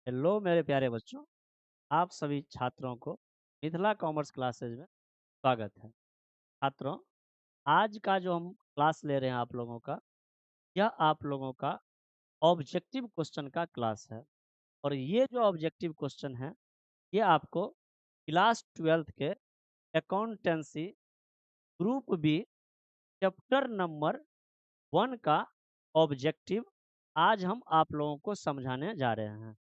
Hello मेरे प्यारे बच्चों, आप सभी छात्रों को मिथिला कॉमर्स क्लासेज में स्वागत है। छात्रों, आज का जो हम क्लास ले रहे हैं आप लोगों का, यह आप लोगों का ऑब्जेक्टिव क्वेश्चन का क्लास है। और ये जो ऑब्जेक्टिव क्वेश्चन है, ये आपको क्लास 12th के accountancy group B chapter number 1 का ऑब्जेक्टिव आज हम आप लोगों को समझाने जा रहे हैं।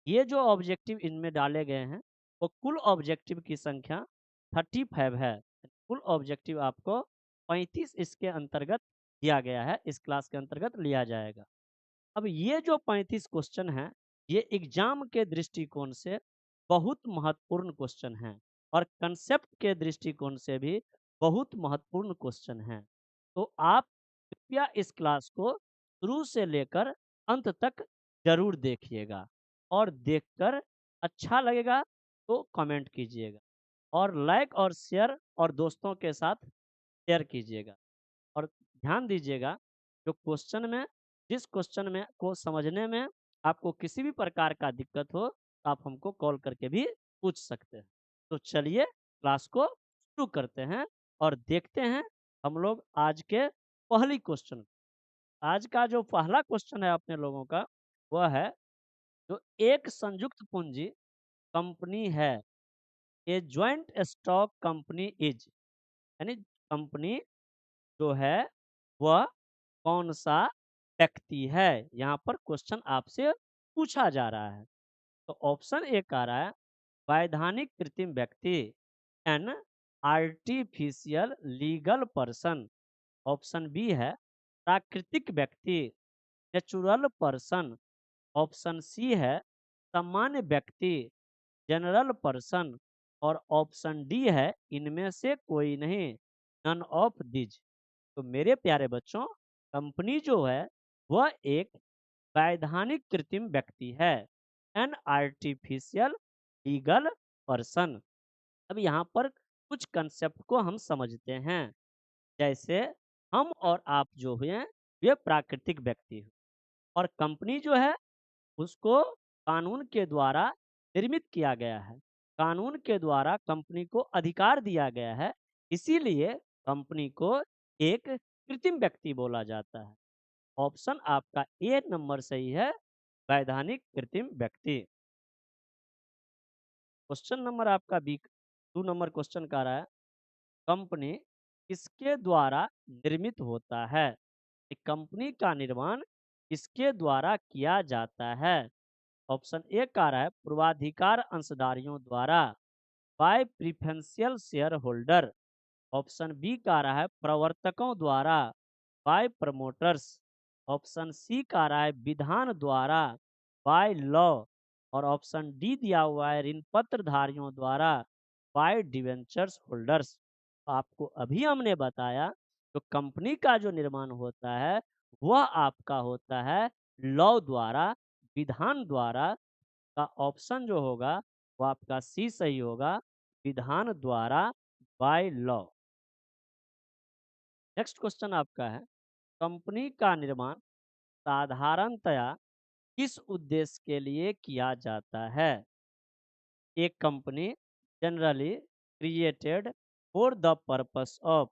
ये जो ऑब्जेक्टिव इनमें डाले गए हैं, वो कुल ऑब्जेक्टिव की संख्या 35 है। कुल ऑब्जेक्टिव आपको 35 इसके अंतर्गत दिया गया है, इस क्लास के अंतर्गत लिया जाएगा। अब ये जो 35 क्वेश्चन हैं, ये एग्जाम के दृष्टिकोण से बहुत महत्वपूर्ण क्वेश्चन हैं और कंसेप्ट के दृष्टिकोण से भी बहुत महत्वपूर्ण क्वेश्चन हैं। तो आप कृपया इस क्लास को शुरू से लेकर अंत तक जरूर देखिएगा और देखकर अच्छा लगेगा तो कमेंट कीजिएगा और लाइक और शेयर और दोस्तों के साथ शेयर कीजिएगा। और ध्यान दीजिएगा, जो क्वेश्चन में जिस क्वेश्चन में को समझने में आपको किसी भी प्रकार का दिक्कत हो, तो आप हमको कॉल करके भी पूछ सकते हैं। तो चलिए क्लास को शुरू करते हैं और देखते हैं हम लोग आज के पहली क्वेश्चन। आज का जो पहला क्वेश्चन है अपने लोगों का, वह है जो एक संयुक्त पूंजी कंपनी है, ए ज्वाइंट स्टॉक कंपनी इज, यानी कंपनी जो है वह कौन सा व्यक्ति है। यहाँ पर क्वेश्चन आपसे पूछा जा रहा है। तो ऑप्शन ए आ रहा है वैधानिक कृत्रिम व्यक्ति, an artificial legal person. Option B है प्राकृतिक व्यक्ति, नेचुरल पर्सन। ऑप्शन सी है सामान्य व्यक्ति, जनरल पर्सन। और ऑप्शन डी है इनमें से कोई नहीं, नन ऑफ दिज। तो मेरे प्यारे बच्चों, कंपनी जो है वह एक वैधानिक कृत्रिम व्यक्ति है, एन आर्टिफिशियल लीगल पर्सन। अब यहाँ पर कुछ कंसेप्ट को हम समझते हैं। जैसे हम और आप जो हुए वे प्राकृतिक व्यक्ति हैं और कंपनी जो है उसको कानून के द्वारा निर्मित किया गया है। कानून के द्वारा कंपनी को अधिकार दिया गया है, इसीलिए कंपनी को एक कृत्रिम व्यक्ति बोला जाता है। ऑप्शन आपका ए नंबर सही है, वैधानिक कृत्रिम व्यक्ति। क्वेश्चन नंबर आपका बी 2 नंबर क्वेश्चन का रहा है कंपनी किसके द्वारा निर्मित होता है। कंपनी का निर्माण किसके द्वारा किया जाता है। ऑप्शन ए का रहा है पूर्वाधिकार अंशधारियों द्वारा, by preferential share holder. Option B का रहा है प्रवर्तकों द्वारा, बाय प्रमोटर्स। ऑप्शन सी का रहा है विधान द्वारा, बाय लॉ। और ऑप्शन डी दिया हुआ है ऋण पत्रधारियों द्वारा, बाय डिवेंचर्स होल्डर्स। आपको अभी हमने बताया जो कंपनी का जो निर्माण होता है वह आपका होता है लॉ द्वारा, विधान द्वारा। का ऑप्शन जो होगा वो आपका सी सही होगा, विधान द्वारा, बाय लॉ। नेक्स्ट क्वेश्चन आपका है कंपनी का निर्माण साधारणतया किस उद्देश्य के लिए किया जाता है। एक company generally created for the purpose of.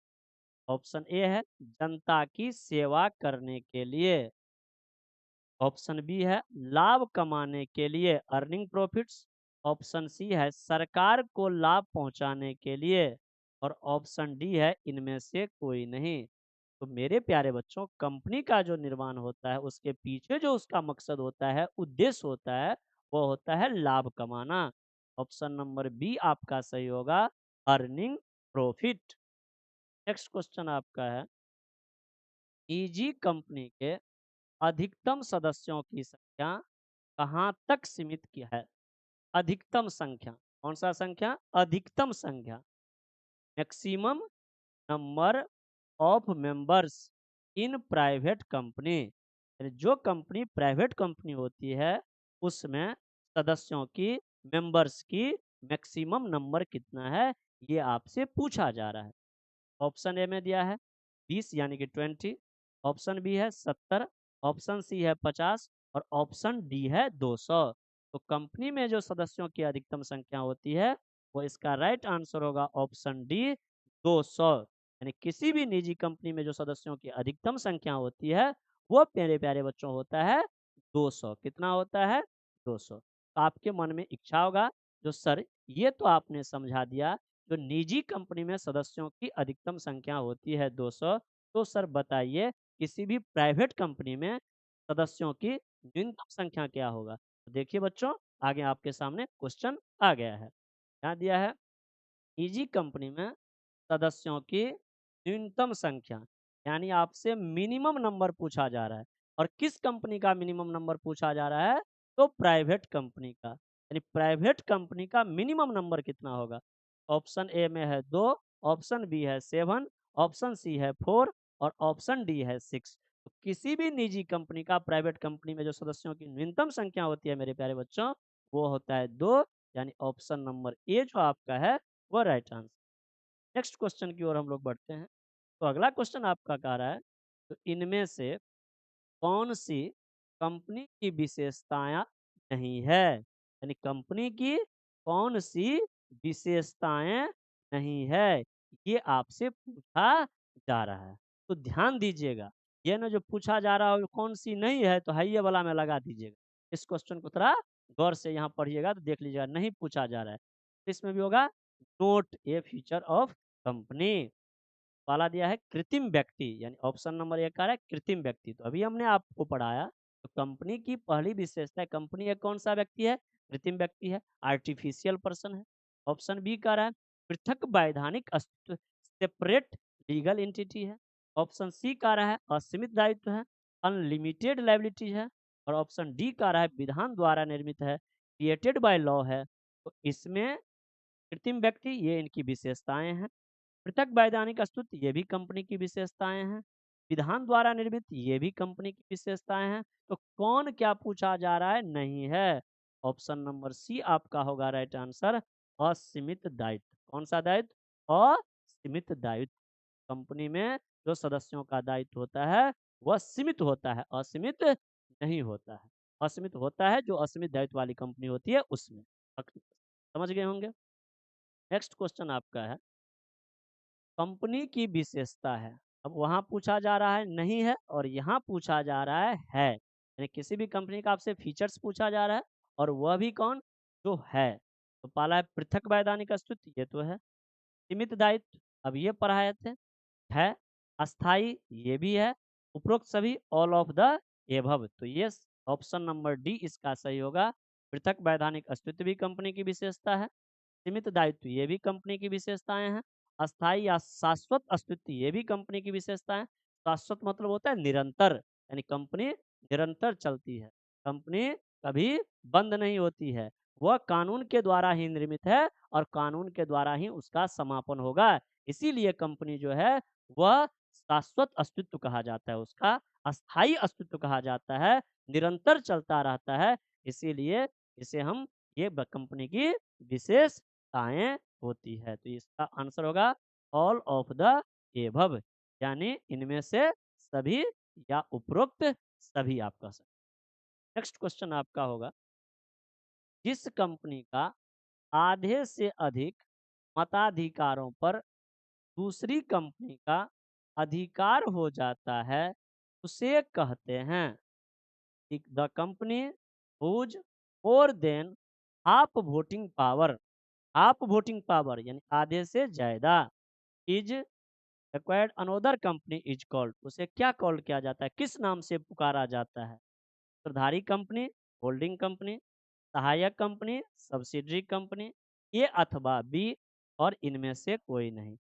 Option A है जनता की सेवा करने के लिए। ऑप्शन बी है लाभ कमाने के लिए, अर्निंग प्रॉफिट्स। ऑप्शन सी है सरकार को लाभ पहुंचाने के लिए। और ऑप्शन डी है इनमें से कोई नहीं। तो मेरे प्यारे बच्चों, कंपनी का जो निर्माण होता है उसके पीछे जो उसका मकसद होता है, उद्देश्य होता है, वो होता है लाभ कमाना। ऑप्शन नंबर बी आपका सही होगा, अर्निंग प्रॉफिट। नेक्स्ट क्वेश्चन आपका है ईजी कंपनी के अधिकतम सदस्यों की संख्या कहाँ तक सीमित की है। अधिकतम संख्या, कौन सा संख्या, अधिकतम संख्या, maximum number of members in private company. जो कंपनी प्राइवेट कंपनी होती है उसमें सदस्यों की, मेंबर्स की मैक्सिमम नंबर कितना है, ये आपसे पूछा जा रहा है। ऑप्शन ए में दिया है 20 यानी कि 20। ऑप्शन बी है 70। ऑप्शन सी है 50 और ऑप्शन डी है 200। तो कंपनी में जो सदस्यों की अधिकतम संख्या होती है वो इसका राइट आंसर होगा ऑप्शन डी 200। यानी किसी भी निजी कंपनी में जो सदस्यों की अधिकतम संख्या होती है वो मेरे प्यारे बच्चों होता है 200। कितना होता है? 200। तो आपके मन में इच्छा होगा जो सर ये तो आपने समझा दिया, जो निजी कंपनी में सदस्यों की अधिकतम संख्या होती है 200, तो सर बताइए किसी भी प्राइवेट कंपनी में सदस्यों की न्यूनतम संख्या क्या होगा? तो देखिए बच्चों, आगे आपके सामने क्वेश्चन आ गया है। क्या दिया है? निजी कंपनी में सदस्यों की न्यूनतम संख्या, यानी आपसे मिनिमम नंबर पूछा जा रहा है। और किस कंपनी का मिनिमम नंबर पूछा जा रहा है? तो प्राइवेट कंपनी का। यानी प्राइवेट कंपनी का मिनिमम नंबर कितना होगा? ऑप्शन ए में है 2, ऑप्शन बी है 7, ऑप्शन सी है 4 और ऑप्शन डी है 6। तो किसी भी निजी कंपनी का प्राइवेट कंपनी में जो सदस्यों की न्यूनतम संख्या होती है मेरे प्यारे बच्चों, वो होता है 2। यानी ऑप्शन नंबर ए जो आपका है वो राइट आंसर। नेक्स्ट क्वेश्चन की ओर हम लोग बढ़ते हैं। तो अगला क्वेश्चन आपका कह रहा है, तो इनमें से कौन सी कंपनी की विशेषताएं नहीं है? यानी कंपनी की कौन सी विशेषताएं नहीं है, ये आपसे पूछा जा रहा है। तो ध्यान दीजिएगा, ये ना जो पूछा जा रहा है कौन सी नहीं है तो है ये वाला में लगा दीजिएगा। इस क्वेश्चन को थोड़ा गौर से यहाँ पढ़िएगा तो देख लीजिएगा, नहीं पूछा जा रहा है। इसमें भी होगा note A feature of company वाला दिया है कृत्रिम व्यक्ति, यानी ऑप्शन नंबर एक आ रहा है कृत्रिम व्यक्ति। तो अभी हमने आपको पढ़ाया, तो कंपनी की पहली विशेषता है, कंपनी एक कौन सा व्यक्ति है? कृत्रिम व्यक्ति है, आर्टिफिशियल पर्सन है। ऑप्शन बी कह रहा है पृथक वैधानिक अस्तित्व, सेपरेट लीगल एंटिटी है। ऑप्शन सी कह रहा है असीमित दायित्व है, अनलिमिटेड लाइबिलिटी है। और ऑप्शन डी कह रहा है विधान द्वारा निर्मित है, क्रिएटेड बाय लॉ है। तो इसमें कृत्रिम व्यक्ति ये इनकी विशेषताएं हैं, पृथक वैधानिक अस्तित्व ये भी कंपनी की विशेषताएं हैं, विधान द्वारा निर्मित ये भी कंपनी की विशेषताएं हैं। तो कौन क्या पूछा जा रहा है? नहीं है। ऑप्शन नंबर सी आपका होगा राइट आंसर, असीमित दायित्व। कौन सा दायित्व? असीमित दायित्व। कंपनी में जो सदस्यों का दायित्व होता है वह सीमित होता है, असीमित नहीं होता है। असीमित होता है जो असीमित दायित्व वाली कंपनी होती है उसमें। समझ गए होंगे। नेक्स्ट क्वेश्चन आपका है, कंपनी की विशेषता है। अब वहां पूछा जा रहा है नहीं है और यहाँ पूछा जा रहा है। यानी किसी भी कंपनी का आपसे फीचर्स पूछा जा रहा है और वह भी कौन? जो है। तो पहला है पृथक वैधानिक अस्तित्व, ये तो है। सीमित दायित्व, अब ये पढ़ाए थे, है। अस्थाई, ये भी है। उपरोक्त सभी, ऑल ऑफ द एभव। तो ये ऑप्शन नंबर डी इसका सही होगा। पृथक वैधानिक अस्तित्व भी कंपनी की विशेषता है, सीमित दायित्व ये भी कंपनी की विशेषताएं हैं, अस्थाई या शाश्वत अस्तित्व ये भी कंपनी की विशेषता है। शाश्वत मतलब होता है निरंतर, यानी कंपनी निरंतर चलती है, कंपनी कभी बंद नहीं होती है। वह कानून के द्वारा ही निर्मित है और कानून के द्वारा ही उसका समापन होगा। इसीलिए कंपनी जो है वह शाश्वत अस्तित्व कहा जाता है, उसका अस्थाई अस्तित्व कहा जाता है, निरंतर चलता रहता है। इसीलिए इसे हम ये कंपनी की विशेषताएं होती है। तो इसका आंसर होगा ऑल ऑफ द एभव, यानी इनमें से सभी या उपरोक्त सभी आपका सही। नेक्स्ट क्वेश्चन आपका होगा, जिस कंपनी का आधे से अधिक मताधिकारों पर दूसरी कंपनी का अधिकार हो जाता है उसे कहते हैं the company whose more than half voting power. Half voting power यानी आधे से ज्यादा, is acquired another company is called, उसे क्या कॉल किया जाता है, किस नाम से पुकारा जाता है? उत्तरधारी कंपनी, होल्डिंग कंपनी, सहायक कंपनी, सब्सिडरी कंपनी, ए अथवा बी और इनमें से कोई नहीं।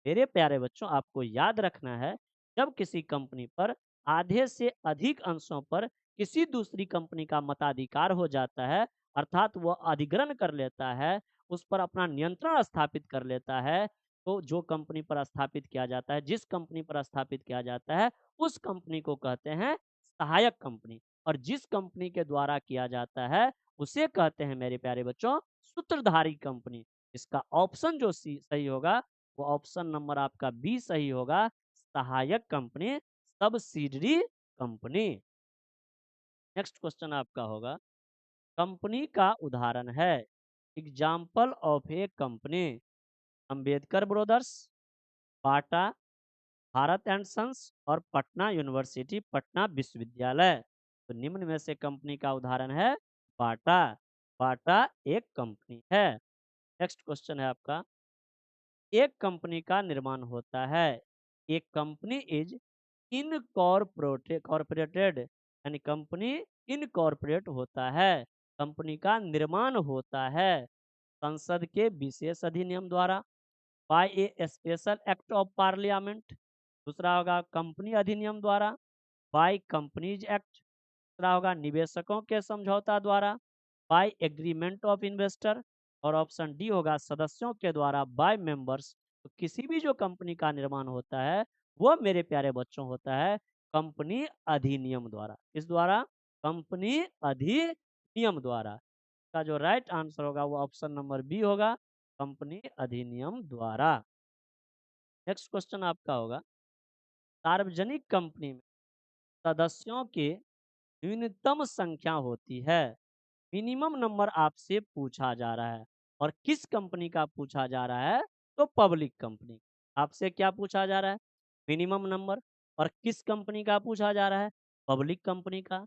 मेरे प्यारे बच्चों, आपको याद रखना है, जब किसी कंपनी पर आधे से अधिक अंशों पर किसी दूसरी कंपनी का मताधिकार हो जाता है, अर्थात वह अधिग्रहण कर लेता है, उस पर अपना नियंत्रण स्थापित कर लेता है, तो जो कंपनी पर स्थापित किया जाता है, जिस कंपनी पर स्थापित किया जाता है, उस कंपनी को कहते हैं सहायक कंपनी। और जिस कंपनी के द्वारा किया जाता है उसे कहते हैं मेरे प्यारे बच्चों सूत्रधारी कंपनी। इसका ऑप्शन जो सही होगा वो ऑप्शन नंबर आपका बी सही होगा, सहायक company, subsidiary company. Next question आपका होगा, कंपनी का उदाहरण है। Example of a company: Ambedkar brothers, Bata, Bharat and sons और पटना यूनिवर्सिटी पटना विश्वविद्यालय। तो निम्न में से कंपनी का उदाहरण है बाटा। बाटा एक कंपनी है। नेक्स्ट क्वेश्चन है आपका, एक कंपनी का निर्माण होता है। एक कंपनी इज इनकॉर्पोरेटेड, यानी कंपनी इनकॉर्पोरेट होता है, कंपनी का निर्माण होता है संसद के विशेष अधिनियम द्वारा, by a special act of parliament. दूसरा होगा कंपनी अधिनियम द्वारा, बाय कंपनीज एक्ट। तीसरा होगा निवेशकों के समझौता द्वारा, बाय एग्रीमेंट ऑफ इन्वेस्टर। और ऑप्शन डी होगा सदस्यों के द्वारा, बाय मेंबर्स। तो किसी भी जो कंपनी का निर्माण होता है वो मेरे प्यारे बच्चों होता है कंपनी अधिनियम द्वारा। इस द्वारा कंपनी अधिनियम द्वारा। का जो राइट आंसर होगा वो ऑप्शन नंबर बी होगा, कंपनी अधिनियम द्वारा। नेक्स्ट क्वेश्चन आपका होगा, सार्वजनिक कंपनी में सदस्यों की न्यूनतम संख्या होती है। मिनिमम नंबर आपसे पूछा जा रहा है, और किस कंपनी का पूछा जा रहा है? तो पब्लिक कंपनी। आपसे क्या पूछा जा रहा है? Minimum number. और किस कंपनी का पूछा जा रहा है? पब्लिक कंपनी का।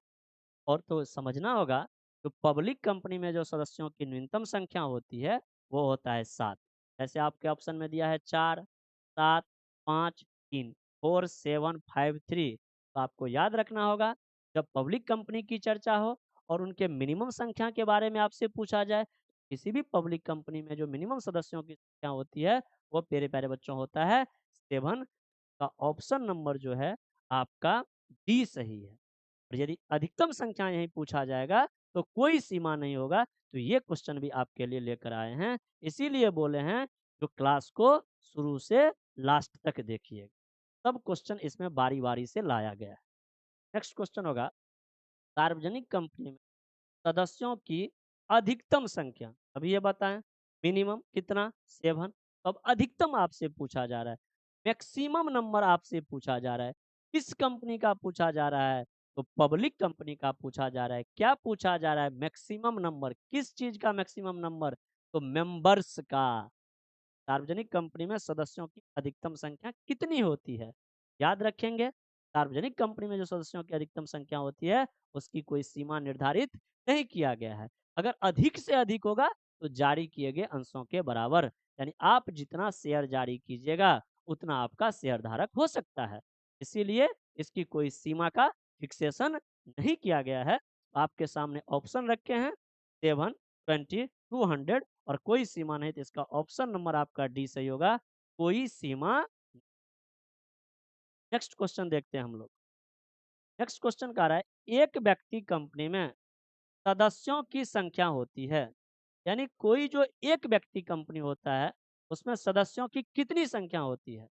और तो समझना होगा, तो पब्लिक कंपनी में जो सदस्यों की न्यूनतम संख्या होती है वो होता है 7। जैसे आपके ऑप्शन में दिया है 4, 7, 5, 3, 4, 7, 5, 3। तो आपको याद रखना होगा, जब पब्लिक कंपनी की चर्चा हो और उनके मिनिमम संख्या के बारे में आपसे पूछा जाए, किसी भी पब्लिक कंपनी में जो मिनिमम सदस्यों की संख्या होती है वो प्यारे प्यारे बच्चों होता है 7। का ऑप्शन नंबर जो है आपका डी सही है। और यदि अधिकतम संख्या यही पूछा जाएगा तो कोई सीमा नहीं होगा। तो ये क्वेश्चन भी आपके लिए लेकर आए हैं, इसीलिए बोले हैं जो क्लास को शुरू से लास्ट तक देखिए, सब क्वेश्चन इसमें बारी बारी से लाया गया है। नेक्स्ट क्वेश्चन होगा, सार्वजनिक कंपनी में सदस्यों की अधिकतम संख्या। अभी ये बताएं, मिनिमम कितना? 7। अब अधिकतम आपसे पूछा जा रहा है, मैक्सिमम नंबर आपसे पूछा जा रहा है। किस कंपनी का पूछा जा रहा है? तो पब्लिक कंपनी का पूछा जा रहा है। क्या पूछा जा रहा है? Maximum number. किस चीज का मैक्सिमम नंबर? तो मेंबर्स का। सार्वजनिक कंपनी में सदस्यों की अधिकतम संख्या कितनी होती है? याद रखेंगे, सार्वजनिक कंपनी में जो सदस्यों की अधिकतम संख्या होती है उसकी कोई सीमा निर्धारित नहीं किया गया है। अगर अधिक से अधिक होगा तो जारी किए गए अंशों के बराबर, यानी आप जितना शेयर जारी कीजिएगा उतना आपका शेयर धारक हो सकता है। इसीलिए इसकी कोई सीमा का फिक्सेशन नहीं किया गया है। आपके सामने ऑप्शन रखे हैं 7, 20, 200 और कोई सीमा नहीं, तो इसका ऑप्शन नंबर आपका डी सही होगा, कोई सीमा। नेक्स्ट क्वेश्चन देखते हैं हम लोग। नेक्स्ट क्वेश्चन कह रहा है, एक व्यक्ति कंपनी में सदस्यों की संख्या होती है, यानी कोई जो एक व्यक्ति कंपनी होता है उसमें सदस्यों की कितनी संख्या होती है?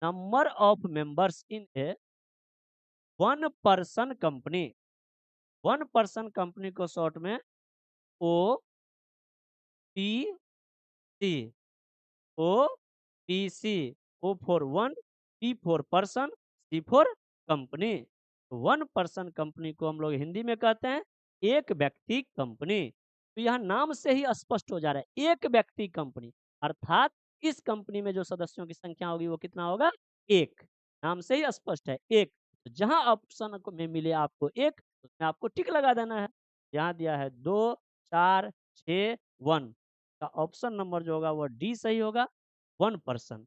Number of members in a one person company. One person company को शॉर्ट में O P C, O P C, O for one, P for person, C for company. One person company को हम लोग हिंदी में कहते हैं एक व्यक्ति कंपनी। तो यहाँ नाम से ही स्पष्ट हो जा रहा है एक व्यक्ति कंपनी, अर्थात इस कंपनी में जो सदस्यों की संख्या होगी वो कितना होगा? एक। नाम से ही स्पष्ट है एक। तो जहां ऑप्शन में मिले आपको एक, उसमें आपको टिक लगा देना है। यहाँ दिया है 2, 4, 6, 1। का ऑप्शन नंबर जो होगा वो डी सही होगा, 1 पर्सन।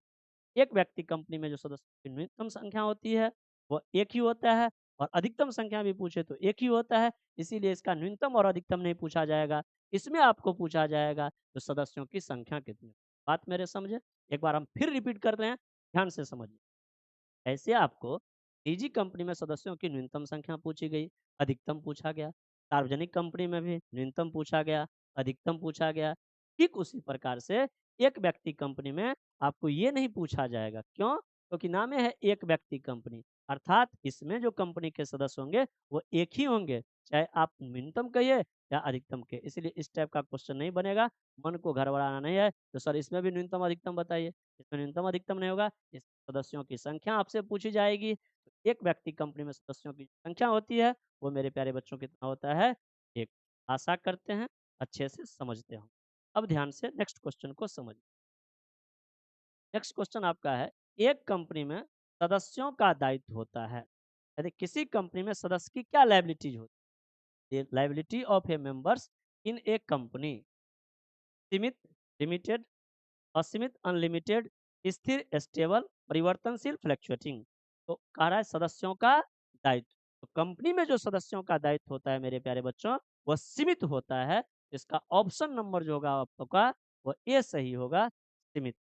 एक व्यक्ति कंपनी में जो सदस्यों की न्यूनतम संख्या होती है वो एक ही होता है, और अधिकतम संख्या भी पूछे तो एक ही होता है। इसीलिए इसका न्यूनतम और अधिकतम नहीं पूछा जाएगा, इसमें आपको पूछा जाएगा तो सदस्यों की संख्या कितनी। बात मेरे समझे? एक बार हम फिर रिपीट कर रहे हैं, ध्यान से समझिए। ऐसे आपको निजी कंपनी में सदस्यों की न्यूनतम संख्या पूछी गई, अधिकतम पूछा गया। सार्वजनिक कंपनी में भी न्यूनतम पूछा गया, अधिकतम पूछा गया। ठीक उसी प्रकार से एक व्यक्ति कंपनी में आपको ये नहीं पूछा जाएगा। क्यों? क्योंकि नाम है एक व्यक्ति कंपनी, अर्थात इसमें जो कंपनी के सदस्य होंगे वो एक ही होंगे, चाहे आप न्यूनतम कहिए या अधिकतम के। इसलिए इस टाइप का क्वेश्चन नहीं बनेगा। मन को घबराना नहीं है तो सर इसमें भी न्यूनतम अधिकतम बताइए, इसमें न्यूनतम अधिकतम नहीं होगा। इस सदस्यों की संख्या आपसे पूछी जाएगी। तो एक व्यक्ति कंपनी में सदस्यों की संख्या होती है वो मेरे प्यारे बच्चों कितना होता है? एक। आशा करते हैं अच्छे से समझते हो। अब ध्यान से नेक्स्ट क्वेश्चन को समझ। नेक्स्ट क्वेश्चन आपका है, एक कंपनी में सदस्यों का दायित्व होता है, यदि किसी कंपनी में सदस्य की क्या लाइबिलिटीज होती है? Liability of A members in a company, सीमित, लिमिटेड, असीमित, अनलिमिटेड, स्थिर, स्टेबल, परिवर्तनशील, फ्लैक्चुएटिंग। तो कह रहा है सदस्यों का दायित्व। तो कंपनी में जो सदस्यों का दायित्व होता है मेरे प्यारे बच्चों, वह सीमित होता है। इसका ऑप्शन नंबर जो होगा आपका वह ए सही होगा, सीमित।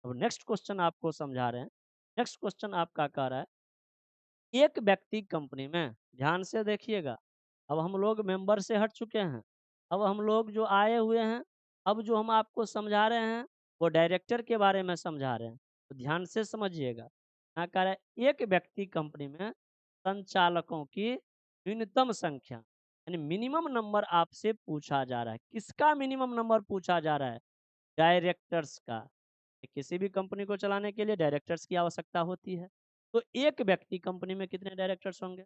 अब नेक्स्ट क्वेश्चन आपको समझा रहे हैं। नेक्स्ट क्वेश्चन आपका कह रहा है, एक व्यक्ति कंपनी में, ध्यान से देखिएगा, अब हम लोग मेंबर से हट चुके हैं, अब हम लोग जो आए हुए हैं, अब जो हम आपको समझा रहे हैं वो डायरेक्टर के बारे में समझा रहे हैं, तो ध्यान से समझिएगा। यहाँ कह रहा है एक व्यक्ति कंपनी में संचालकों की न्यूनतम संख्या, यानी मिनिमम नंबर आपसे पूछा जा रहा है। किसका मिनिमम नंबर पूछा जा रहा है? डायरेक्टर्स का। किसी भी कंपनी को चलाने के लिए डायरेक्टर्स की आवश्यकता होती है। तो एक व्यक्ति कंपनी में कितने डायरेक्टर्स होंगे?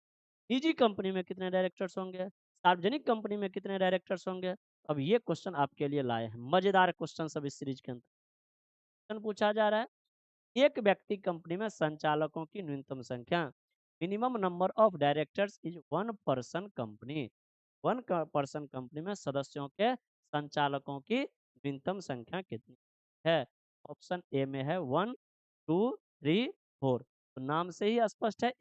निजी कंपनी में कितने डायरेक्टर्स होंगे? सार्वजनिक कंपनी में कितने डायरेक्टर्स होंगे? अब ये क्वेश्चन आपके लिए लाए हैं, मजेदार क्वेश्चन सब इस सीरीज के अंदर। क्वेश्चन पूछा जा रहा है, एक व्यक्ति कंपनी में संचालकों की न्यूनतम संख्या, minimum number of directors is one person company. One person company में सदस्यों के संचालकों की न्यूनतम संख्या कितनी है? ऑप्शन ए में है 1, 2, 3, 4। तो नाम से ही स्पष्ट है,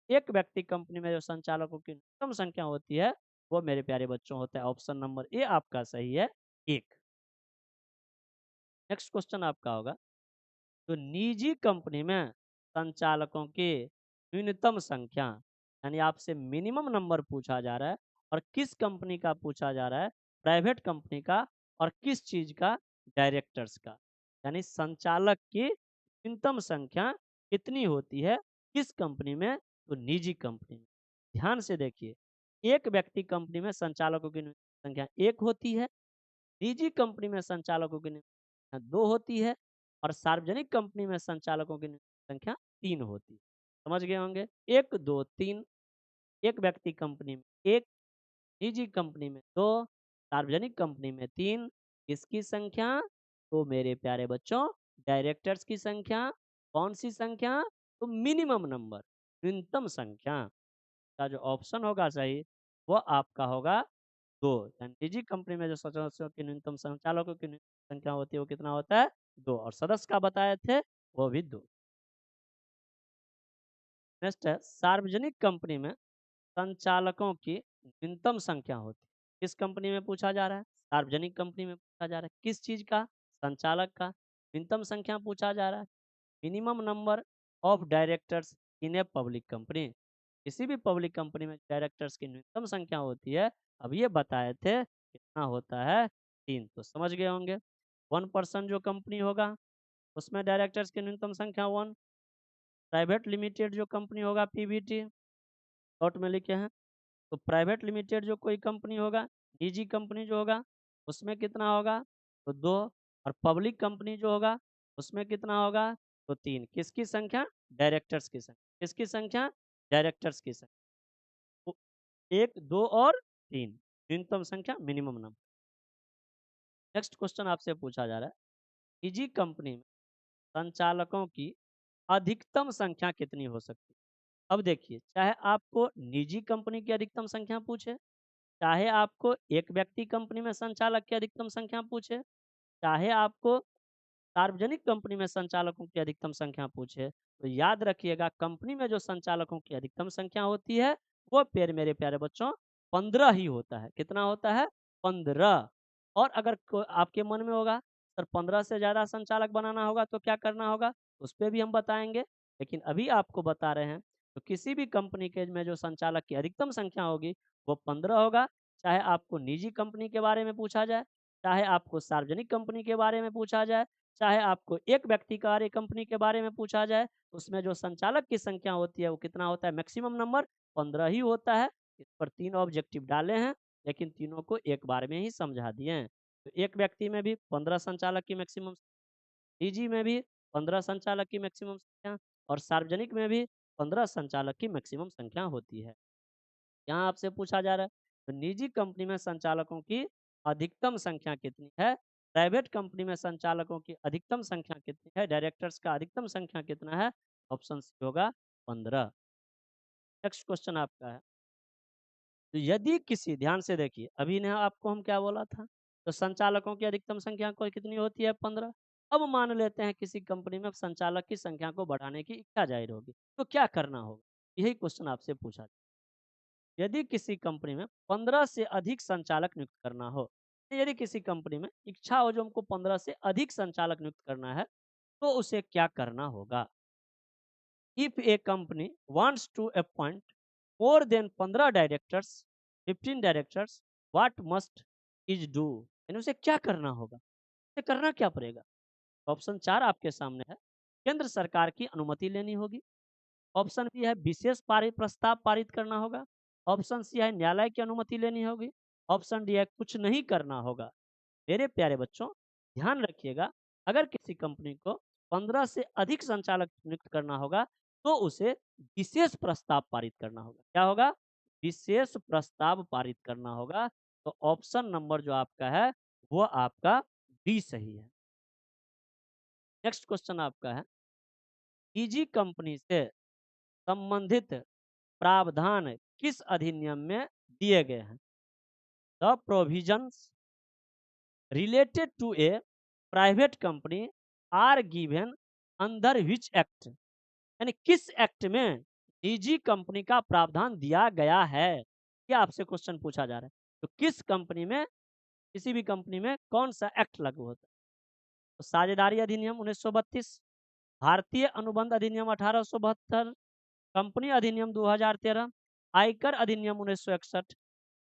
एक व्यक्ति कंपनी में जो संचालकों की न्यूनतम संख्या होती है वो मेरे प्यारे बच्चों होता है ऑप्शन नंबर ए आपका सही है, 1। नेक्स्ट क्वेश्चन आपका होगा, तो निजी कंपनी में संचालकों की न्यूनतम संख्या, यानी आपसे मिनिमम नंबर पूछा जा रहा है, और किस कंपनी का पूछा जा रहा है? प्राइवेट कंपनी का। और किस चीज का? डायरेक्टर्स का। यानी संचालक की न्यूनतम संख्या कितनी होती है किस कंपनी में? तो निजी कंपनी में। ध्यान से देखिए, एक व्यक्ति कंपनी में संचालकों की न्यूनतम संख्या 1 होती है, निजी कंपनी में संचालकों की संख्या 2 होती है, और सार्वजनिक कंपनी में संचालकों की संख्या 3 होती है। समझ गए होंगे, 1, 2, 3। एक व्यक्ति कंपनी में 1, निजी कंपनी में 2, सार्वजनिक कंपनी में 3। किसकी संख्या? तो मेरे प्यारे बच्चों, डायरेक्टर्स की संख्या। कौन सी संख्या? तो मिनिमम नंबर, न्यूनतम संख्या का जो ऑप्शन होगा सही वो आपका होगा 2। निजी कंपनी में जो सदस्यों की न्यूनतम संचालकों की न्यूनतम संख्या होती है वो कितना होता है? 2। और सदस्य का बताए थे वो भी 2। नेक्स्ट है, सार्वजनिक कंपनी में संचालकों की न्यूनतम संख्या होती है। किस कंपनी में पूछा जा रहा है? सार्वजनिक कंपनी में पूछा जा रहा है। किस चीज का? संचालक का। न्यूनतम संख्या पूछा जा रहा है, minimum number of directors in a public company. किसी भी पब्लिक कंपनी में डायरेक्टर्स की न्यूनतम संख्या होती है, अब ये बताए थे कितना होता है? 3। तो समझ गए होंगे, 1% जो कंपनी होगा उसमें डायरेक्टर्स की न्यूनतम संख्या 1। प्राइवेट लिमिटेड जो कंपनी होगा, पीवीटी शॉर्ट में लिखे हैं, तो प्राइवेट लिमिटेड जो कोई कंपनी होगा, निजी कंपनी जो होगा उसमें कितना होगा? तो 2। और पब्लिक कंपनी जो होगा उसमें कितना होगा? तो 3। किसकी संख्या? डायरेक्टर्स की संख्या। किसकी संख्या? डायरेक्टर्स की संख्या। तो 1, 2 और 3 न्यूनतम संख्या, मिनिमम नंबर। नेक्स्ट क्वेश्चन आपसे पूछा जा रहा है, निजी कंपनी में संचालकों की अधिकतम संख्या कितनी हो सकती है? अब देखिए, चाहे आपको निजी कंपनी की अधिकतम संख्या पूछे, चाहे आपको एक व्यक्ति कंपनी में संचालक की अधिकतम संख्या पूछे, चाहे आपको सार्वजनिक कंपनी में संचालकों की अधिकतम संख्या पूछे, तो याद रखिएगा कंपनी में जो संचालकों की अधिकतम संख्या होती है वो पेड़ मेरे प्यारे बच्चों 15 ही होता है। कितना होता है? 15। और अगर आपके मन में होगा सर 15 से ज़्यादा संचालक बनाना होगा तो क्या करना होगा, उस पर भी हम बताएंगे। लेकिन अभी आपको बता रहे हैं, तो किसी भी कंपनी के में जो संचालक की अधिकतम संख्या होगी वो 15 होगा। चाहे आपको निजी कंपनी के बारे में पूछा जाए, चाहे आपको सार्वजनिक कंपनी के बारे में पूछा जाए, चाहे आपको एक व्यक्ति कार्य कंपनी के बारे में पूछा जाए, उसमें जो संचालक की संख्या होती है वो कितना होता है? मैक्सिमम नंबर 15 ही होता है। इस पर 3 ऑब्जेक्टिव डाले हैं, लेकिन तीनों को एक बार में ही समझा दिए हैं। तो एक व्यक्ति में भी 15 संचालक की मैक्सिमम, निजी में भी 15 संचालक की मैक्सिमम संख्या, और सार्वजनिक में भी 15 संचालक की मैक्सिमम संख्या होती है। यहाँ आपसे पूछा जा रहा है तो निजी कंपनी में संचालकों की अधिकतम संख्या कितनी है? प्राइवेट कंपनी में संचालकों की अधिकतम संख्या कितनी है? डायरेक्टर्स का अधिकतम संख्या कितना है? ऑप्शन सी होगा 15। नेक्स्ट क्वेश्चन आपका है, तो यदि किसी, ध्यान से देखिए, अभी ने आपको हम क्या बोला था, तो संचालकों की अधिकतम संख्या को कितनी होती है? 15। अब मान लेते हैं किसी कंपनी में संचालक की संख्या को बढ़ाने की इच्छा जाहिर होगी, तो क्या करना होगा? यही क्वेश्चन आपसे पूछा। यदि किसी कंपनी में 15 से अधिक संचालक नियुक्त करना हो, यदि किसी कंपनी में इच्छा हो जो हमको 15 से अधिक संचालक नियुक्त करना है, तो उसे क्या करना होगा? If a company wants to appoint more than 15 directors, 15 directors, what must is do? यानी उसे क्या करना होगा? उसे करना क्या पड़ेगा? ऑप्शन 4 आपके सामने है। केंद्र सरकार की अनुमति लेनी होगी। ऑप्शन बी है विशेष प्रस्ताव पारित करना होगा। ऑप्शन सी है न्यायालय की अनुमति लेनी होगी। ऑप्शन डी है कुछ नहीं करना होगा। मेरे प्यारे बच्चों, ध्यान रखिएगा, अगर किसी कंपनी को 15 से अधिक संचालक नियुक्त करना होगा, तो उसे विशेष प्रस्ताव पारित करना होगा। क्या होगा? विशेष प्रस्ताव पारित करना होगा। तो ऑप्शन नंबर जो आपका है वो आपका डी सही है। नेक्स्ट क्वेश्चन आपका है, निजी कंपनी से संबंधित प्रावधान किस अधिनियम में दिए गए हैं? The provisions related to a private company are given under which act? यानी किस एक्ट में निजी कंपनी का प्रावधान दिया गया है, ये आपसे क्वेश्चन पूछा जा रहा है। तो किस कंपनी में, किसी भी कंपनी में कौन सा एक्ट लागू होता है? तो साझेदारी अधिनियम 1932, भारतीय अनुबंध अधिनियम 1872, कंपनी अधिनियम 2013, आयकर अधिनियम 1961।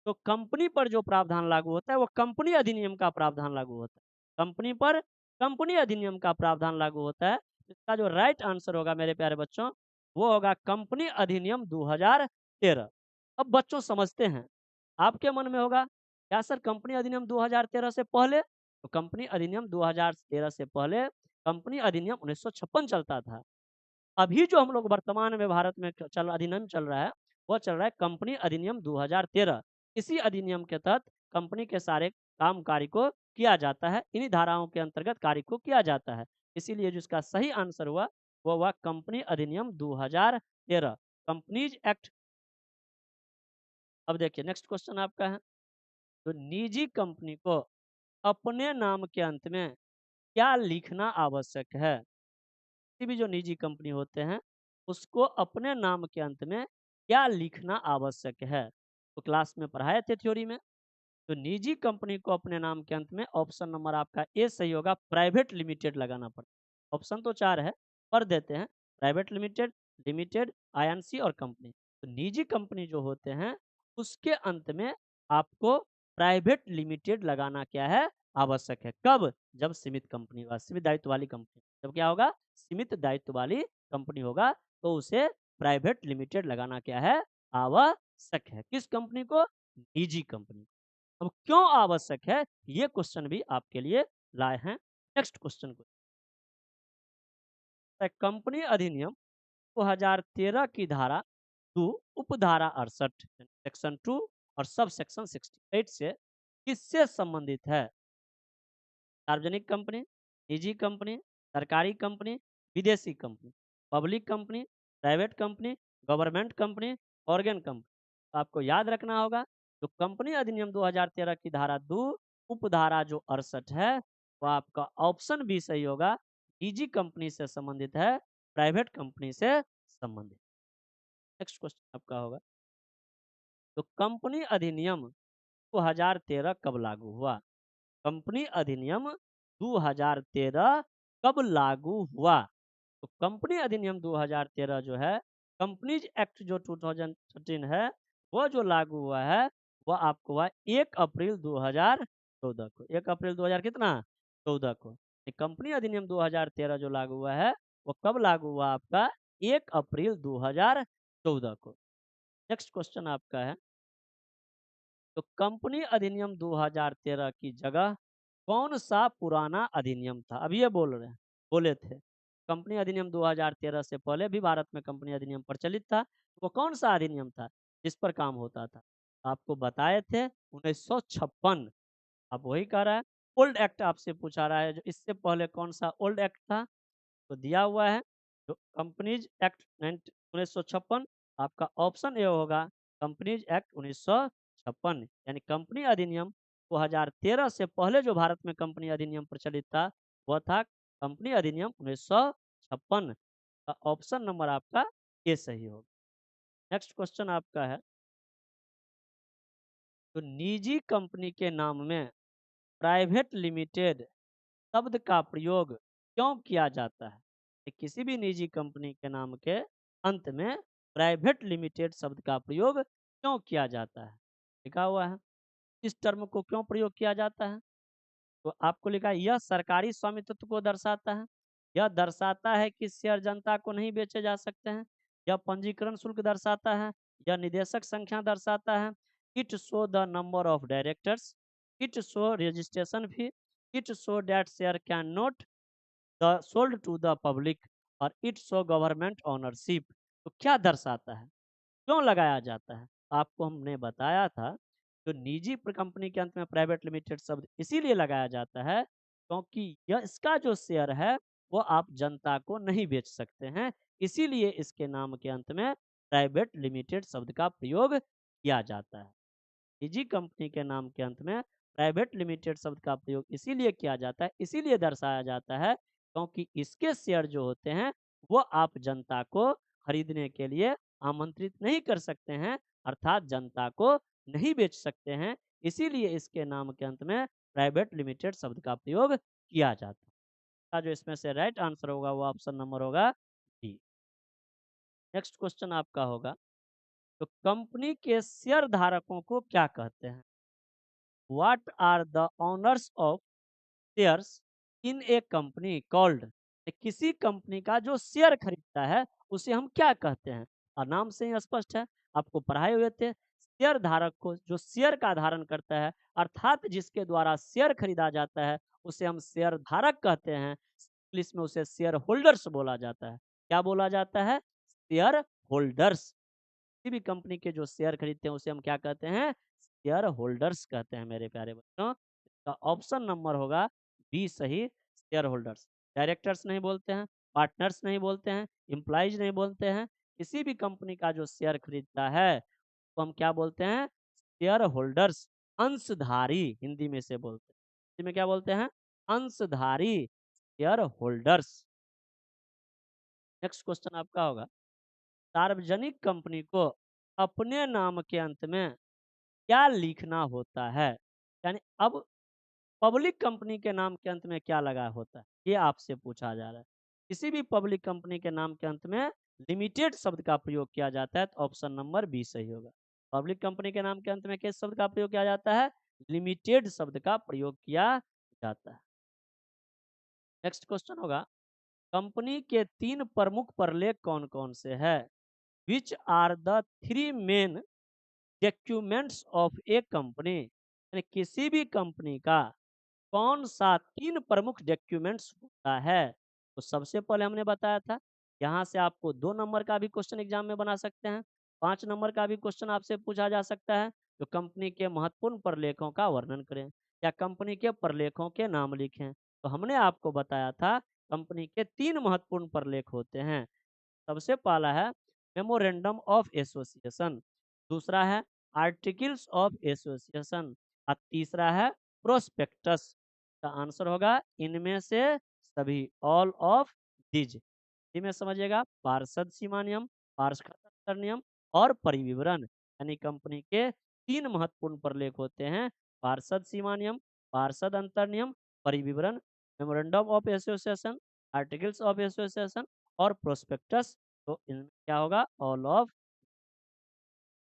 तो कंपनी पर जो प्रावधान लागू होता है वो कंपनी अधिनियम का प्रावधान लागू होता है। कंपनी पर कंपनी अधिनियम का प्रावधान लागू होता है। इसका जो राइट आंसर होगा मेरे प्यारे बच्चों, वो होगा कंपनी अधिनियम 2013। अब बच्चों समझते हैं, आपके मन में होगा क्या सर कंपनी अधिनियम 2013 से पहले? तो कंपनी अधिनियम 2013 से पहले कंपनी अधिनियम 1956 चलता था। अभी जो हम लोग वर्तमान में भारत में अधिनियम चल रहा है, वो चल रहा है कंपनी अधिनियम 2013। इसी अधिनियम के तहत कंपनी के सारे काम कार्य को किया जाता है, इन्हीं धाराओं के अंतर्गत कार्य को किया जाता है। इसीलिए जिसका सही आंसर हुआ वो हुआ कंपनी अधिनियम 2013, कंपनीज एक्ट। अब देखिए नेक्स्ट क्वेश्चन आपका है, तो निजी कंपनी को अपने नाम के अंत में क्या लिखना आवश्यक है? किसी भी जो निजी कंपनी होते हैं उसको अपने नाम के अंत में क्या लिखना आवश्यक है? तो क्लास में पढ़ाए थे थ्योरी में। तो निजी कंपनी को अपने नाम के अंत में ऑप्शन नंबर आपका ए सही होगा, प्राइवेट लिमिटेड लगाना पड़ेगा। ऑप्शन तो 4 है, पढ़ देते हैं। प्राइवेट लिमिटेड, लिमिटेड, आईएनसी और कंपनी। तो निजी कंपनी जो होते हैं उसके अंत में आपको प्राइवेट लिमिटेड लगाना क्या है? आवश्यक है। कब? जब सीमित कंपनी होगा, सीमित दायित्व वाली कंपनी। जब क्या होगा? सीमित दायित्व वाली कंपनी होगा तो उसे प्राइवेट लिमिटेड लगाना क्या है? आवश्यक है। किस कंपनी को? निजी कंपनी। अब क्यों आवश्यक है, ये क्वेश्चन भी आपके लिए लाए हैं। नेक्स्ट क्वेश्चन को, कंपनी अधिनियम 2013 की धारा 2 उपधारा 68 सेक्शन 2 और सब सेक्शन 68 से किससे संबंधित है? सार्वजनिक कंपनी, निजी कंपनी, सरकारी कंपनी, विदेशी company, public company, private company, government company, organ company. तो आपको याद रखना होगा, तो कंपनी अधिनियम 2013 की धारा 2 उपधारा जो 68 है वो आपका ऑप्शन बी सही होगा, निजी कंपनी से संबंधित है, प्राइवेट कंपनी से संबंधित। नेक्स्ट क्वेश्चन आपका होगा, तो कंपनी अधिनियम 2013 कब लागू हुआ? कंपनी अधिनियम 2013 कब लागू हुआ? तो कंपनी अधिनियम 2013 जो है, कंपनीज एक्ट जो 2013 है वो जो लागू हुआ है वो आपको हुआ 1 अप्रैल 2014 को। 1 अप्रैल 2000 कितना? 14 को। कंपनी अधिनियम 2013 जो लागू हुआ है वो कब लागू हुआ? आपका 1 अप्रैल 2014 को। नेक्स्ट क्वेश्चन आपका है, तो कंपनी अधिनियम 2013 की जगह कौन सा पुराना अधिनियम था? अभी ये बोले थे कंपनी अधिनियम 2013 से पहले भी भारत में कंपनी अधिनियम प्रचलित था। वो कौन सा अधिनियम था जिस पर काम होता था? आपको बताए थे 1956। आप वही कह रहा है। ओल्ड एक्ट आपसे पूछा रहा है, जो इससे पहले कौन सा ओल्ड एक्ट था, तो दिया हुआ है जो कंपनीज एक्ट 1956। आपका ऑप्शन ए होगा कंपनीज एक्ट 1956, यानी कंपनी अधिनियम 2013 से पहले जो भारत में कंपनी अधिनियम प्रचलित था वह था कंपनी अधिनियम 1956 का। ऑप्शन नंबर आपका ए सही होगा। नेक्स्ट क्वेश्चन आपका है, तो निजी कंपनी के नाम में प्राइवेट लिमिटेड शब्द का प्रयोग क्यों किया जाता है? कि किसी भी निजी कंपनी के नाम के अंत में प्राइवेट लिमिटेड शब्द का प्रयोग क्यों किया जाता है? लिखा हुआ है। इस टर्म को क्यों प्रयोग किया जाता है? तो आपको लिखा है, यह सरकारी स्वामित्व को दर्शाता है, यह दर्शाता है कि शेयर जनता को नहीं बेचे जा सकते हैं, यह पंजीकरण शुल्क दर्शाता है, यह निदेशक संख्या दर्शाता है, it show the number of directors, it show registration fee, it show that share can not the sold to the public, और इट शो गवर्नमेंट ओनरशिप। तो क्या दर्शाता है, क्यों लगाया जाता है? आपको हमने बताया था, तो निजी कंपनी के अंत में प्राइवेट लिमिटेड शब्द इसीलिए लगाया जाता है क्योंकि यह इसका जो शेयर है वो आप जनता को नहीं बेच सकते हैं, इसीलिए इसके नाम के अंत में प्राइवेट लिमिटेड शब्द का प्रयोग किया जाता है। निजी कंपनी के नाम के अंत में प्राइवेट लिमिटेड शब्द का प्रयोग इसीलिए किया जाता है, इसीलिए दर्शाया जाता है क्योंकि इसके शेयर जो होते हैं वो आप जनता को खरीदने के लिए आमंत्रित नहीं कर सकते हैं, अर्थात जनता को नहीं बेच सकते हैं, इसीलिए इसके नाम के अंत में प्राइवेट लिमिटेड शब्द का प्रयोग किया जाता है। का जो इसमें से राइट आंसर होगा वो ऑप्शन नंबर होगा डी। नेक्स्ट क्वेश्चन आपका होगा, तो कंपनी के शेयर धारकों को क्या कहते हैं? What are the owners of shares in a company called? किसी कंपनी का जो शेयर खरीदता है उसे हम क्या कहते हैं? और नाम से ही स्पष्ट है, आपको पढ़ाए हुए थे। शेयर धारक को, जो शेयर का धारण करता है अर्थात जिसके द्वारा शेयर खरीदा जाता है, उसे हम शेयर धारक कहते हैं। इंग्लिश में उसे शेयर होल्डर्स बोला जाता है। क्या बोला जाता है? Share holders. किसी भी कंपनी के जो शेयर खरीदते हैं उसे हम क्या कहते हैं? शेयर होल्डर्स कहते हैं मेरे प्यारे बच्चों। इसका ऑप्शन नंबर होगा बी सही, शेयर होल्डर्स। डायरेक्टर्स नहीं बोलते हैं, पार्टनर्स नहीं बोलते हैं, एम्प्लॉइज नहीं बोलते हैं। किसी भी कंपनी का जो शेयर खरीदता है तो हम क्या बोलते हैं? Share holders. अंशधारी हिंदी में से बोलते हैं। हिंदी में क्या बोलते हैं? अंशधारी, शेयर होल्डर्स। नेक्स्ट क्वेश्चन आपका होगा, सार्वजनिक कंपनी को अपने नाम के अंत में क्या लिखना होता है? यानी अब पब्लिक कंपनी के नाम के अंत में क्या लगा होता है, ये आपसे पूछा जा रहा है। किसी भी पब्लिक कंपनी के नाम के अंत में लिमिटेड शब्द का प्रयोग किया जाता है, तो ऑप्शन नंबर बी सही होगा। पब्लिक कंपनी के नाम के अंत में किस शब्द का प्रयोग किया जाता है? लिमिटेड शब्द का प्रयोग किया जाता है। नेक्स्ट क्वेश्चन होगा, कंपनी के 3 प्रमुख प्रलेख कौन कौन से है? Which are the 3 main documents of a company? यानी किसी भी कंपनी का कौन सा 3 प्रमुख डॉक्यूमेंट्स होता है? तो सबसे पहले हमने बताया था, यहाँ से आपको 2 नंबर का भी क्वेश्चन एग्जाम में बना सकते हैं, 5 नंबर का भी क्वेश्चन आपसे पूछा जा सकता है। जो कंपनी के महत्वपूर्ण प्रलेखों का वर्णन करें या कंपनी के प्रलेखों के नाम लिखें। तो हमने आपको बताया था कंपनी के 3 महत्वपूर्ण प्रलेख होते हैं। सबसे पहला है मेमोरेंडम ऑफ एसोसिएशन, दूसरा है आर्टिकल्स ऑफ एसोसिएशन, और तीसरा है प्रोस्पेक्टस। का आंसर होगा इनमें से सभी, ऑल ऑफ दीज। इसी में समझिएगा, पार्षद सीमा नियम, पार्षद अंतर नियम और परिविवरण, यानी कंपनी के 3 महत्वपूर्ण प्रलेख होते हैं, पार्षद सीमा नियम, पार्षद अंतर नियम, परिविवरण, memorandum of association, articles of association और प्रोस्पेक्टस। तो इनमें क्या होगा? All of.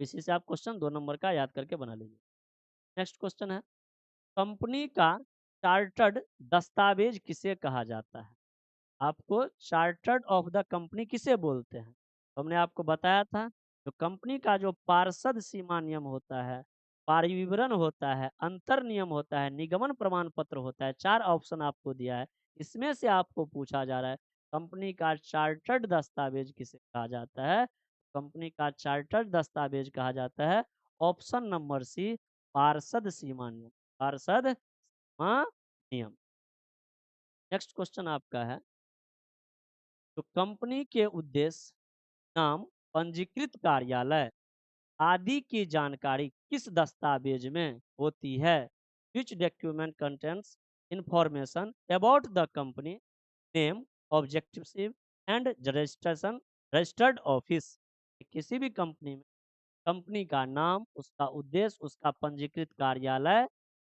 इसी से आप क्वेश्चन 2 नंबर का याद करके बना लीजिए। नेक्स्ट क्वेश्चन है, कंपनी का चार्टर्ड दस्तावेज किसे कहा जाता है? आपको चार्टर्ड ऑफ द कंपनी किसे बोलते हैं? तो हमने आपको बताया था, जो कंपनी का जो पार्षद सीमा नियम होता है, पारिविवरण होता है, अंतर नियम होता है, निगमन प्रमाण पत्र होता है, 4 ऑप्शन आपको दिया है। इसमें से आपको पूछा जा रहा है कंपनी का चार्टर्ड दस्तावेज किसे कहा जाता है? कंपनी का चार्टर्ड दस्तावेज कहा जाता है ऑप्शन नंबर सी, पार्षद सीमा नियम। पार्षद सीमा नियम। नेक्स्ट क्वेश्चन आपका है, तो कंपनी के उद्देश्य, नाम, पंजीकृत कार्यालय आदि की जानकारी किस दस्तावेज में होती है? Which document contents information about the company name, objective and registration registered office. किसी भी कंपनी में कंपनी का नाम, उसका उद्देश्य, उसका पंजीकृत कार्यालय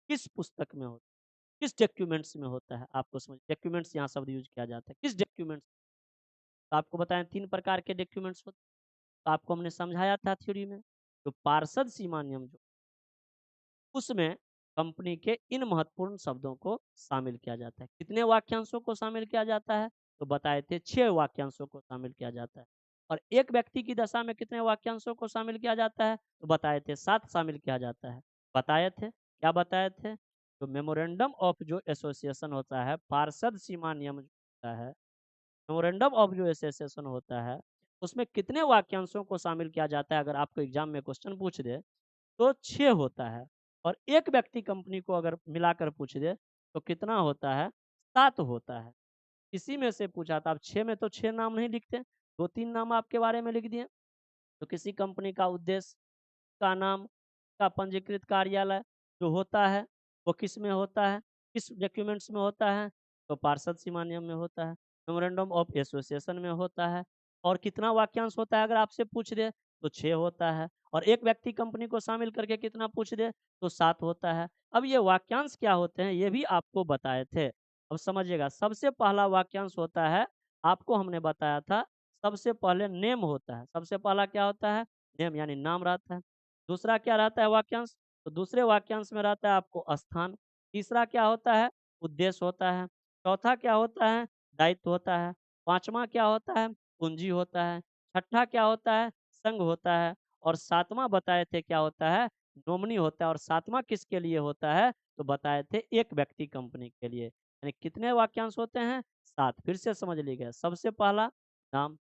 किस पुस्तक में होता है, किस डॉक्यूमेंट्स में होता है? आपको समझ, डॉक्यूमेंट्स यहाँ शब्द यूज किया जाता है, किस डॉक्यूमेंट्स? तो आपको बताएं 3 प्रकार के डॉक्यूमेंट्स होते हैं, तो आपको हमने समझाया था थ्योरी में। तो पार्षद सीमा नियम जो, उसमें कंपनी के इन महत्वपूर्ण शब्दों को शामिल किया जाता है। कितने वाक्यांशों को शामिल किया जाता है? तो बताए थे 6 वाक्यांशों को शामिल किया जाता है। और एक व्यक्ति की दशा में कितने वाक्यांशों को शामिल किया जाता है? तो बताए थे 7 शामिल किया जाता है। बताए थे, क्या बताए थे? तो मेमोरेंडम ऑफ जो एसोसिएशन होता है, पार्षद सीमा नियम जो होता है, मेमोरेंडम ऑफ जो एसोसिएशन होता है, उसमें कितने वाक्यांशों को शामिल किया जाता है? अगर आपको एग्जाम में क्वेश्चन पूछ दे तो 6 होता है। और एक व्यक्ति कंपनी को अगर मिलाकर पूछ दे तो कितना होता है? 7 होता है। इसी में से पूछा था। अब 6 में तो 6 नाम नहीं लिखते, 2-3 नाम आपके बारे में लिख दिए। तो किसी कंपनी का उद्देश्य, का नाम, का पंजीकृत कार्यालय जो होता है वो किस में होता है, किस डॉक्यूमेंट्स में होता है? तो पार्षद सीमा नियम में होता है, मेमोरेंडम ऑफ एसोसिएशन में होता है। और कितना वाक्यांश होता है अगर आपसे पूछ दे तो 6 होता है। और एक व्यक्ति कंपनी को शामिल करके कितना पूछ दे तो 7 होता है। अब ये वाक्यांश क्या होते हैं ये भी आपको बताए थे। अब समझिएगा, सबसे पहला वाक्यांश होता है, आपको हमने बताया था, सबसे पहले नेम होता है। सबसे पहला क्या होता है? नेम, यानी नाम रहता है। दूसरा क्या रहता है वाक्यांश? तो दूसरे वाक्यांश में रहता है आपको स्थान। तीसरा क्या होता है? उद्देश्य होता है। चौथा क्या होता है? दायित्व होता है। पांचवा क्या होता है? पूंजी होता है। छठा क्या होता है? संघ होता है। और सातवां बताए थे क्या होता है? नॉमिनी होता है। और सातवां किसके लिए होता है? तो बताए थे एक व्यक्ति कंपनी के लिए। यानी कितने वाक्यांश होते हैं? 7। फिर से समझ लीजिए, सबसे पहला नाम,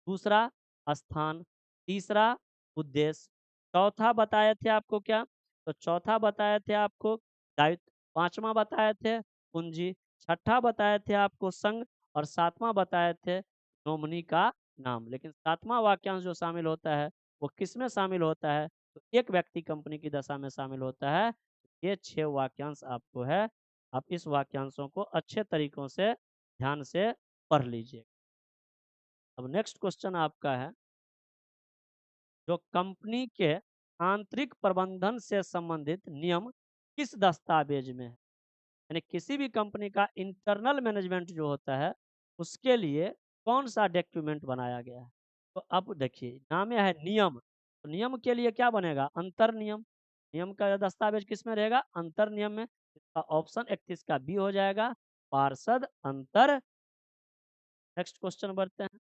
दूसरा स्थान, तीसरा उद्देश्य, चौथा बताए थे आपको क्या? तो चौथा बताए थे आपको दायित्व, पांचवा बताए थे पूंजी, छठा बताए थे आपको संघ, और सातवां बताए थे नॉमिनी का नाम। लेकिन सातवां वाक्यांश जो शामिल होता है वो किस में शामिल होता है? तो एक व्यक्ति कंपनी की दशा में शामिल होता है। ये 6 वाक्यांश आपको है। आप इस वाक्यांशों को अच्छे तरीकों से ध्यान से पढ़ लीजिए। अब नेक्स्ट क्वेश्चन आपका है, जो कंपनी के आंतरिक प्रबंधन से संबंधित नियम किस दस्तावेज में है? यानी किसी भी कंपनी का इंटरनल मैनेजमेंट जो होता है उसके लिए कौन सा डॉक्यूमेंट बनाया गया है? तो अब देखिए, नाम है नियम, तो नियम के लिए क्या बनेगा? अंतर नियम। नियम का दस्तावेज किस में रहेगा? अंतर नियम में। इसका ऑप्शन 31 का बी हो जाएगा, पार्षद अंतर। नेक्स्ट क्वेश्चन बढ़ते हैं,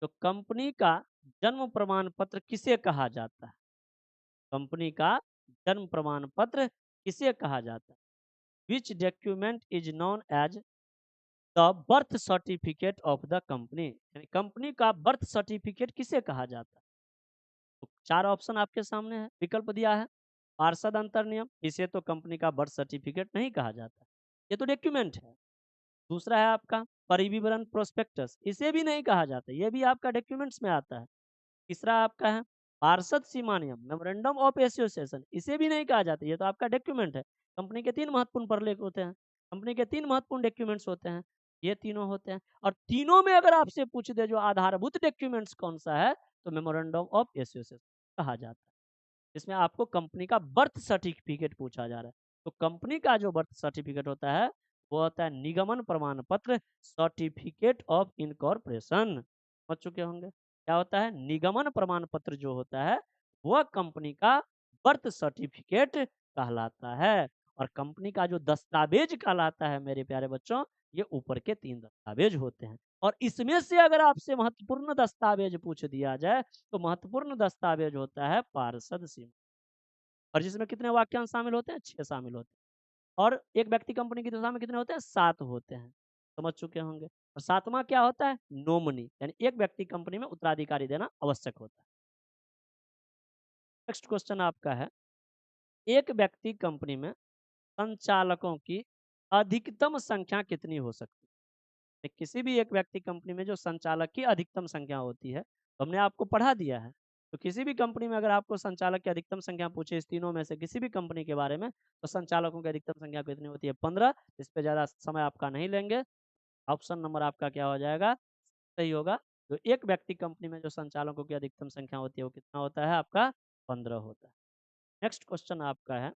तो कंपनी का जन्म प्रमाण पत्र किसे कहा जाता है? कंपनी का जन्म प्रमाण पत्र किसे कहा जाता है? Which document is known as the birth certificate of the company. यानी कंपनी का बर्थ सर्टिफिकेट किसे कहा जाता है? तो 4 ऑप्शन आपके सामने है, विकल्प दिया है। पार्षद अंतर नियम, इसे तो कंपनी का बर्थ सर्टिफिकेट नहीं कहा जाता, ये तो डॉक्यूमेंट है। दूसरा है आपका परिविवरण प्रोस्पेक्टस, इसे भी नहीं कहा जाता, ये भी आपका डॉक्यूमेंट्स में आता है। तीसरा आपका है पार्षद सीमा नियम, मेमोरेंडम ऑफ एसोसिएशन, इसे भी नहीं कहा जाता, ये तो आपका डॉक्यूमेंट है। कंपनी के 3 महत्वपूर्ण प्रलेख होते हैं, कंपनी के 3 महत्वपूर्ण डॉक्यूमेंट्स होते हैं, ये तीनों होते हैं। और तीनों में अगर आपसे पूछ दे जो आधारभूत डॉक्यूमेंट्स कौन सा है, तो मेमोरेंडम ऑफ एसोसिएशन कहा जाता है, जिसमें आपको कंपनी का बर्थ सर्टिफिकेट पूछा जा रहा है। तो कंपनी का जो बर्थ सर्टिफिकेट होता है वो होता है निगमन प्रमाण पत्र, सर्टिफिकेट ऑफ इनकॉर्पोरेशन। समझ चुके होंगे क्या होता है? निगमन प्रमाण पत्र जो होता है वह कंपनी का बर्थ सर्टिफिकेट कहलाता है। और कंपनी का जो दस्तावेज कहलाता है मेरे प्यारे बच्चों, ये ऊपर के 3 दस्तावेज होते हैं। और इसमें से अगर आपसे महत्वपूर्ण दस्तावेज पूछ दिया जाए तो महत्वपूर्ण दस्तावेज होता है पार्षद सीमा। और जिसमें कितने वाक्यांश शामिल होते हैं? 6 शामिल होते हैं। और एक व्यक्ति कंपनी की दशा में कितने होते हैं? 7 होते हैं। समझ चुके होंगे। और सातवां क्या होता है? नोमिनी, यानी एक व्यक्ति कंपनी में उत्तराधिकारी देना आवश्यक होता है। नेक्स्ट क्वेश्चन आपका है, एक व्यक्ति कंपनी में संचालकों की अधिकतम संख्या कितनी हो सकती है? किसी भी एक व्यक्ति कंपनी में जो संचालक की अधिकतम संख्या होती है, तो हमने आपको पढ़ा दिया है। तो किसी भी कंपनी में अगर आपको संचालक की अधिकतम संख्या पूछे इस तीनों में से किसी भी कंपनी के बारे में, तो संचालकों की अधिकतम संख्या कितनी होती है? 15। इस पे ज़्यादा समय आपका नहीं लेंगे। ऑप्शन नंबर आपका क्या हो जाएगा? सही होगा। तो एक व्यक्ति कंपनी में जो संचालकों की अधिकतम संख्या होती है, वो कितना होता है आपका? 15 होता है। नेक्स्ट क्वेश्चन आपका है,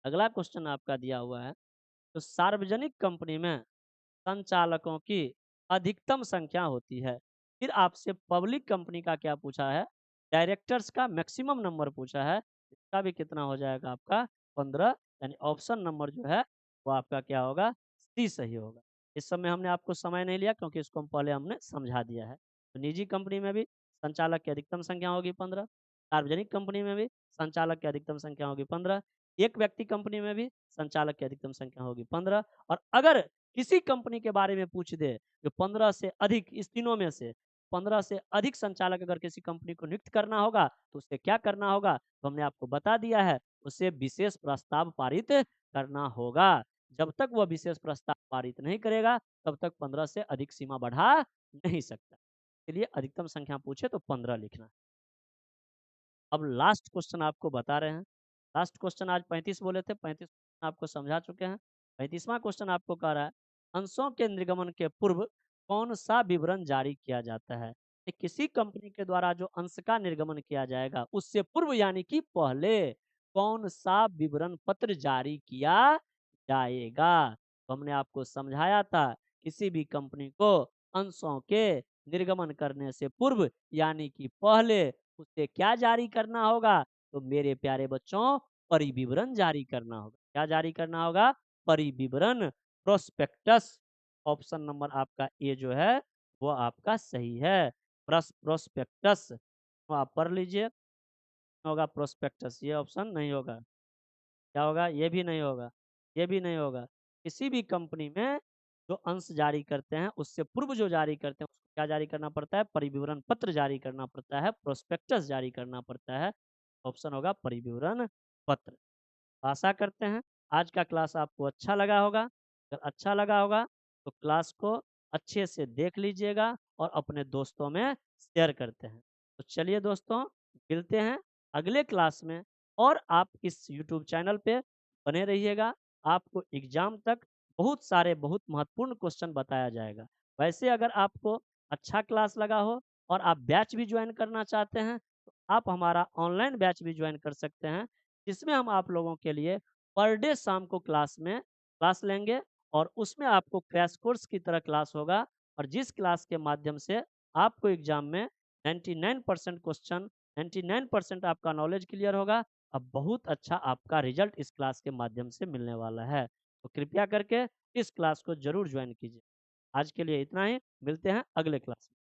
अगला क्वेश्चन आपका दिया हुआ है, तो सार्वजनिक कंपनी में संचालकों की अधिकतम संख्या होती है। फिर आपसे पब्लिक कंपनी का क्या पूछा है? डायरेक्टर्स का मैक्सिमम नंबर पूछा है। इसका भी कितना हो जाएगा आपका? 15। यानी ऑप्शन नंबर जो है वो आपका क्या होगा? सी सही होगा। इस समय हमने आपको समय नहीं लिया क्योंकि इसको हम पहले हमने समझा दिया है। तो निजी कंपनी में भी संचालक की अधिकतम संख्या होगी 15। सार्वजनिक कंपनी में भी संचालक की अधिकतम संख्या होगी 15। एक व्यक्ति कंपनी में भी संचालक की अधिकतम संख्या होगी 15। और अगर किसी कंपनी के बारे में पूछ दे जो 15 से अधिक, इस तीनों में से 15 से अधिक संचालक अगर किसी कंपनी को नियुक्त करना होगा, तो उससे क्या करना होगा? तो हमने आपको बता दिया है, उसे विशेष प्रस्ताव पारित करना होगा। जब तक वह विशेष प्रस्ताव पारित नहीं करेगा, तब तक 15 से अधिक सीमा बढ़ा नहीं सकता। इसलिए अधिकतम संख्या पूछे तो 15 लिखना। अब लास्ट क्वेश्चन आपको बता रहे हैं। लास्ट क्वेश्चन आज 35 बोले थे, 35 आपको समझा चुके हैं। 35वां क्वेश्चन आपको कह रहा है, अंशों के निर्गमन के पूर्व कौन सा विवरण जारी किया जाता है? कि किसी कंपनी के द्वारा जो अंश का निर्गमन किया जाएगा, उससे पूर्व यानी कि पहले कौन सा विवरण पत्र जारी किया जाएगा? तो हमने आपको समझाया था, किसी भी कंपनी को अंशों के निर्गमन करने से पूर्व यानी कि पहले उसे क्या जारी करना होगा? तो मेरे प्यारे बच्चों, परिविवरण जारी करना होगा। क्या जारी करना होगा? परिविवरण, प्रोस्पेक्टस। ऑप्शन नंबर आपका ए जो है वो आपका सही है। प्रोस्पेक्टस तो आप पढ़ लीजिए। होगा प्रोस्पेक्टस, ये ऑप्शन नहीं होगा। क्या होगा? ये भी नहीं होगा, ये भी नहीं होगा। किसी भी कंपनी में जो अंश जारी करते हैं, उससे पूर्व जो जारी करते हैं उसको क्या जारी करना पड़ता है? परिविवरण पत्र जारी करना पड़ता है, प्रोस्पेक्टस जारी करना पड़ता है। ऑप्शन होगा परिविवरण पत्र। आशा करते हैं आज का क्लास आपको अच्छा लगा होगा। अगर अच्छा लगा होगा तो क्लास को अच्छे से देख लीजिएगा और अपने दोस्तों में शेयर करते हैं। तो चलिए दोस्तों, मिलते हैं अगले क्लास में। और आप इस यूट्यूब चैनल पे बने रहिएगा। आपको एग्जाम तक बहुत सारे बहुत महत्वपूर्ण क्वेश्चन बताया जाएगा। वैसे अगर आपको अच्छा क्लास लगा हो और आप बैच भी ज्वाइन करना चाहते हैं, तो आप हमारा ऑनलाइन बैच भी ज्वाइन कर सकते हैं, जिसमें हम आप लोगों के लिए पर डे शाम को क्लास लेंगे और उसमें आपको क्रैश कोर्स की तरह क्लास होगा। और जिस क्लास के माध्यम से आपको एग्जाम में 99% क्वेश्चन, 99% आपका नॉलेज क्लियर होगा। अब बहुत अच्छा आपका रिजल्ट इस क्लास के माध्यम से मिलने वाला है। तो कृपया करके इस क्लास को जरूर ज्वाइन कीजिए। आज के लिए इतना ही, मिलते हैं अगले क्लास में।